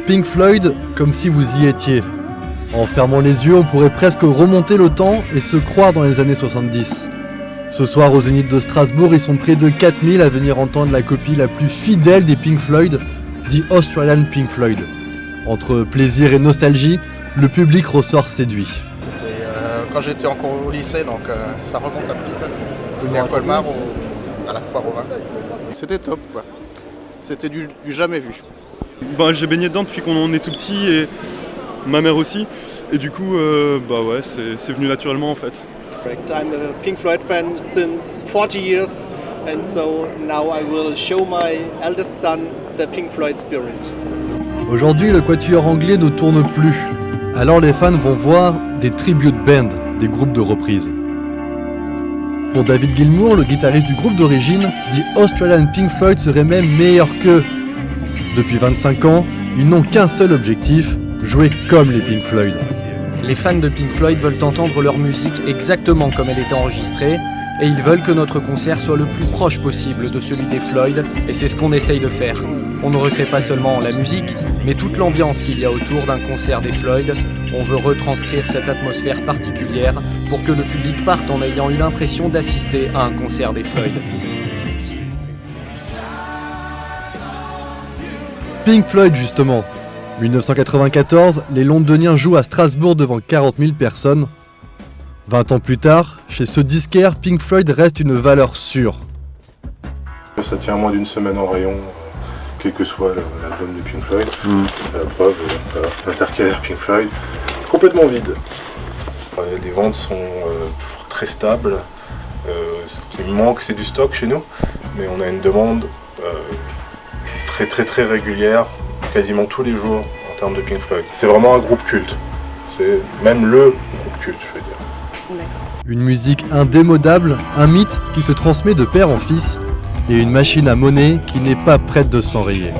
Pink Floyd comme si vous y étiez. En fermant les yeux, on pourrait presque remonter le temps et se croire dans les années 70. Ce soir au Zénith de Strasbourg, ils sont près de 4000 à venir entendre la copie la plus fidèle des Pink Floyd, The Australian Pink Floyd. Entre plaisir et nostalgie, le public ressort séduit. C'était quand j'étais encore au lycée, donc ça remonte un petit peu. C'était à Colmar, à la foire au vin. C'était top, quoi. C'était du jamais vu. J'ai baigné dedans depuis qu'on est tout petit et ma mère aussi. Et du coup, c'est venu naturellement en fait. I'm a Pink Floyd fan since 40 years, and so now I will show my eldest son the Pink Floyd spirit. Aujourd'hui, le quatuor anglais ne tourne plus. Alors les fans vont voir des tribute bands, des groupes de reprises. Pour David Gilmour, le guitariste du groupe d'origine, The Australian Pink Floyd serait même meilleur qu'eux. Depuis 25 ans, ils n'ont qu'un seul objectif, jouer comme les Pink Floyd. Les fans de Pink Floyd veulent entendre leur musique exactement comme elle était enregistrée, et ils veulent que notre concert soit le plus proche possible de celui des Floyd, et c'est ce qu'on essaye de faire. On ne recrée pas seulement la musique, mais toute l'ambiance qu'il y a autour d'un concert des Floyd. On veut retranscrire cette atmosphère particulière pour que le public parte en ayant eu l'impression d'assister à un concert des Floyd. Pink Floyd justement. 1994, les Londoniens jouent à Strasbourg devant 40 000 personnes. 20 ans plus tard, chez ce disquaire, Pink Floyd reste une valeur sûre. Ça tient moins d'une semaine en rayon, quel que soit l'album de Pink Floyd. La preuve, l'intercalaire Pink Floyd, complètement vide. Les ventes sont toujours très stables. Ce qui manque, c'est du stock chez nous, mais on a une demande très très très régulière, quasiment tous les jours en termes de Pink Floyd. C'est vraiment un groupe culte. C'est même le groupe culte, je veux dire. Une musique indémodable, un mythe qui se transmet de père en fils, et une machine à monnaie qui n'est pas prête de s'enrayer.